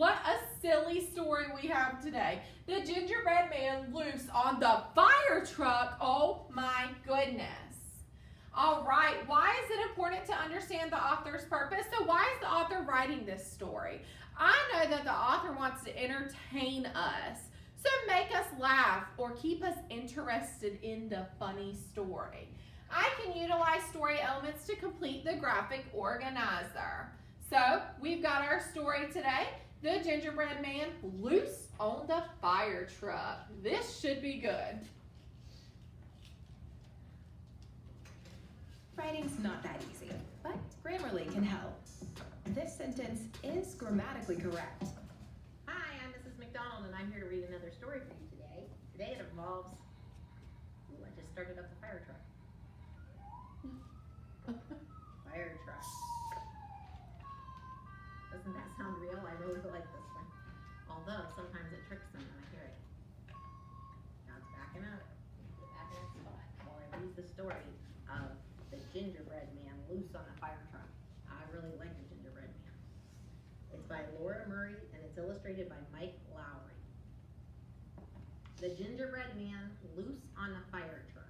what a silly story we have today. The gingerbread man loose on the fire truck. Oh my goodness. All right, why is it important to understand the author's purpose? So why is the author writing this story? I know that the author wants to entertain us, so make us laugh or keep us interested in the funny story. I can utilize story elements to complete the graphic organizer. So we've got our story today, The Gingerbread Man Loose on the Fire Truck. This should be good. Writing's not that easy, but Grammarly can help. This sentence is grammatically correct. Hi, I'm Mrs. McDonald, and I'm here to read another story for you today. Today it involves, I just started up the fire truck. Fire truck. Doesn't that sound real? I really like this one. Although, sometimes it tricks me when I hear it. Now it's backing up. Get back in its spot while I read the story of the gingerbread man loose on a fire truck. I really like the gingerbread man. It's by Laura Murray and it's illustrated by Mike Lowry. The gingerbread man loose on a fire truck.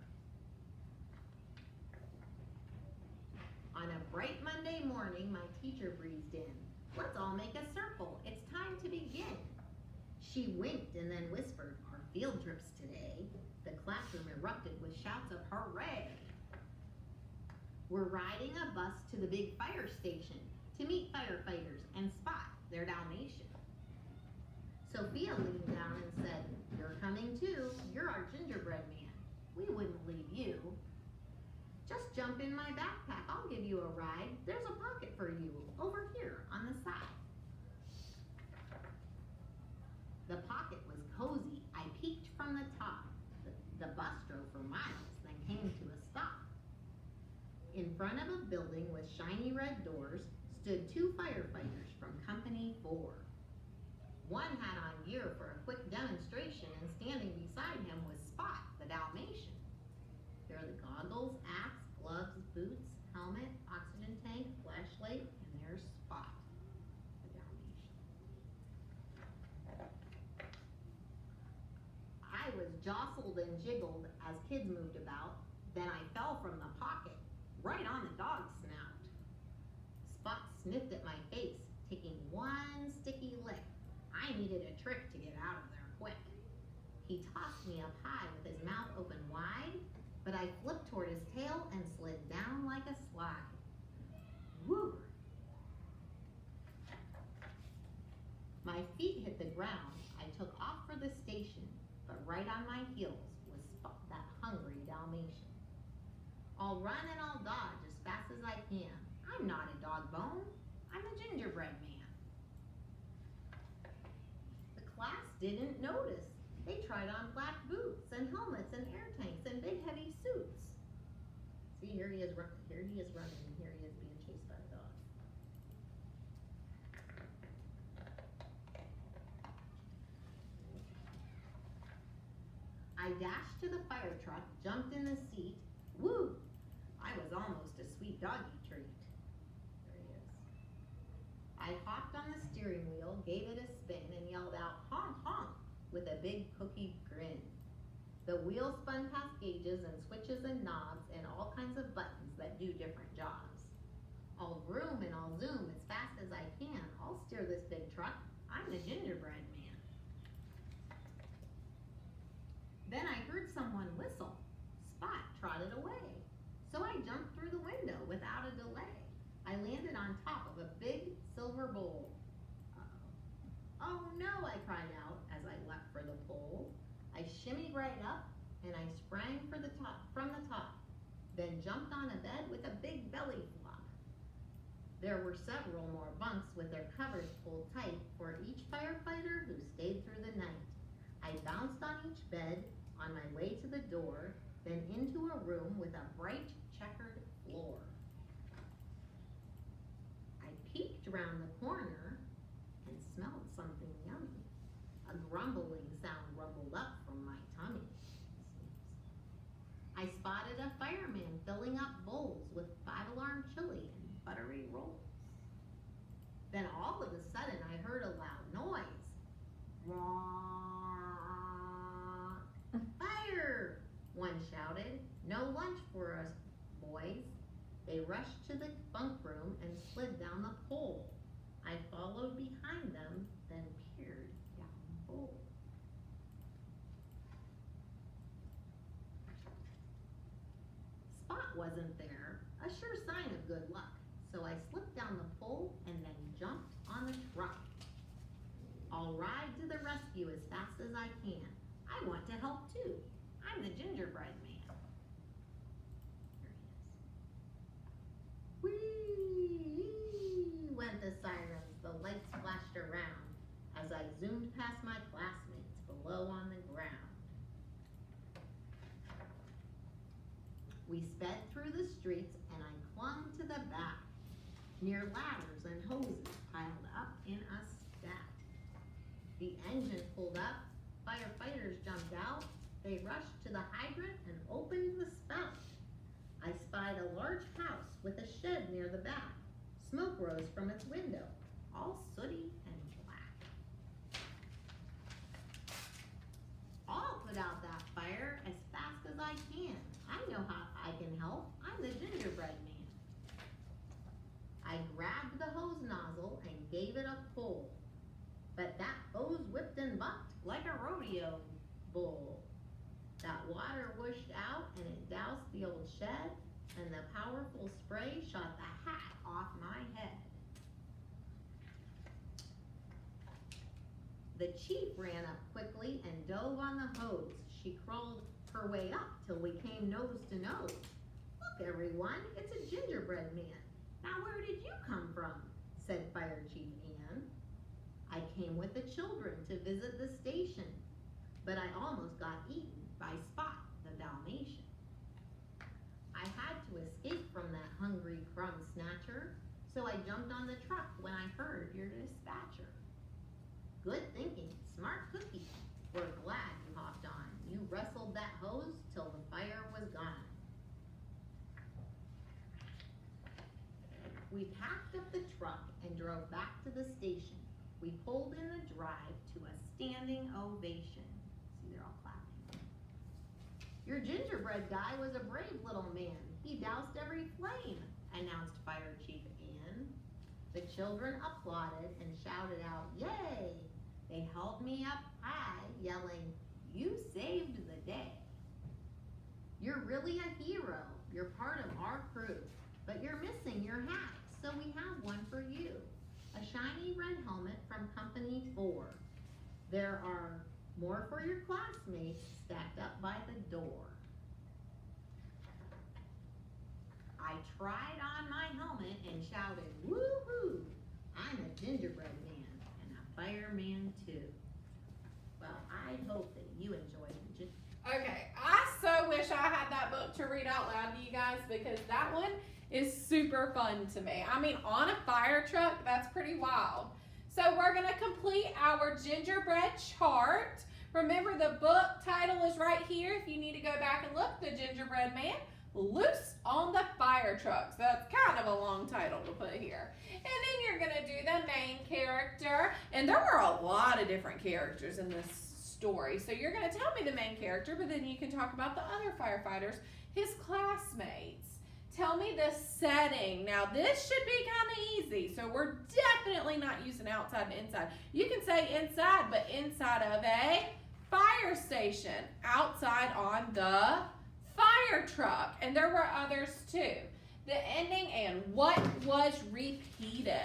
On a bright Monday morning, my teacher breezed in. Let's all make a circle. It's time to begin. She winked and then whispered, our field trips today. The classroom erupted with shouts of hooray. We're riding a bus to the big fire station to meet firefighters and spot their Dalmatian. Sophia leaned down and said, you're coming too. You're our gingerbread man. We wouldn't leave you. Just jump in my backpack. I'll give you a ride. There's a pocket for you over here on the side. The pocket was cozy. I peeked from the top. The bus drove for miles, then came to a stop. In front of a building with shiny red doors stood two firefighters from Company 4. One had on gear for a quick demonstration, and standing beside him was Spot, the Dalmatian. There are the goggles, axe, gloves, boots, helmet, oxygen tank, flashlight, and there's Spot, the Dalmatian. I was jostled and jiggled as kids moved about. Then I fell from the pocket, right on the dog's snout. Spot sniffed at my face, taking one sticky lick. I needed a trick to get out of there quick. He tossed me up high with his mouth open wide, but I flipped toward his tail and slid down like a slide. Woo! My feet hit the ground. I took off for the station, but right on my heels was Spot, that hungry Dalmatian. I'll run and I'll dodge as fast as I can. I'm not a dog bone. I'm a gingerbread man. The class didn't notice. They tried on black boots and helmets and air tanks and big heavy suits. See, here he is running, and here he is being chased by the dog. I dashed to the fire truck, jumped in the seat. Woo! I was almost a sweet doggy treat. There he is. I hopped on the steering wheel, gave it a spin, and yelled out, honk, honk, with a big cookie grin. The wheel spun past gauges and switches and knobs and all kinds of buttons that do different jobs. I'll vroom and I'll zoom as fast as I can. I'll steer this big truck. I'm the gingerbread man. Then I heard someone whistle. Spot trotted away. So I jumped through the window without a delay. I landed on top of a big silver bowl. Uh-oh. Oh no, I cried out as I leapt for the pole. I shimmied right up and I sprang from the top, then jumped on a bed with a big belly flop. There were several more bunks with their covers pulled tight for each firefighter who stayed through the night. I bounced on each bed on my way to the door, then into a room with a bright checkered floor. I peeked around the corner and smelled something yummy. A grumbling sound rumbled up from my tummy. I spotted a fireman filling up bowls with 5-alarm chili and buttery rolls. Then all of a sudden I heard a loud noise. rushed to the bunk room and slid down the pole. I followed behind them, then peered down the pole. Spot wasn't there, a sure sign of good luck. So I slipped down the pole and then jumped on the truck. I'll ride to the rescue as fast as I can. I want to help too. I'm the gingerbread man. Here he is. Whee! Went the sirens, the lights flashed around as I zoomed past my classmates below on the ground. We sped through the streets and I clung to the back, near ladders and hoses piled up in a stack. The engine pulled up, firefighters jumped out, they rushed to the hydrant and opened the spout. I spied a large house with a shed near the back. Smoke rose from its window, all sooty and black. I'll put out that fire as fast as I can. I know how I can help. I'm the gingerbread man. I grabbed the hose nozzle and gave it a pull. But that hose whipped and bucked like a rodeo bull. That water whooshed out and it doused the old shed, and the powerful spray shot the hat off my head. The chief ran up quickly and dove on the hose. She crawled her way up till we came nose to nose. Look, everyone, it's a gingerbread man. Now where did you come from? Said Fire Chief Ann. I came with the children to visit the station, but I almost got eaten by Spot, the Dalmatian. I had to escape from that hungry crumb snatcher, so I jumped on the truck when I heard your dispatcher. Good thinking, smart cookie. We're glad you hopped on. You wrestled that hose till the fire was gone. We packed up the truck and drove back to the station. We pulled in the drive to a standing ovation. See, they're all clapping. Your gingerbread guy was a brave little man. He doused every flame, announced Fire Chief Ann. The children applauded and shouted out, yay! They held me up high, yelling, you saved the day. You're really a hero. You're part of our crew, but you're missing your hat, so we have one for you. A shiny red helmet from Company 4. There are more for your classmates stacked up by the door. I tried on my helmet and shouted, woo-hoo! I'm a gingerbread man and a fireman too. Well, I hope that you enjoyed it. Okay, I so wish I had that book to read out loud to you guys because that one is super fun to me. I mean, on a fire truck, that's pretty wild. So we're gonna complete our gingerbread chart. Remember, the book title is right here. If you need to go back and look, The Gingerbread Man, Loose on the Fire Truck. So that's kind of a long title to put here. And then you're gonna do the main character. And there were a lot of different characters in this story. So you're gonna tell me the main character, but then you can talk about the other firefighters, his classmates. Tell me the setting. Now this should be kind of easy. So we're definitely not using outside and inside. You can say inside, but inside of a fire station. Outside on the fire truck. And there were others too. The ending and what was repeated.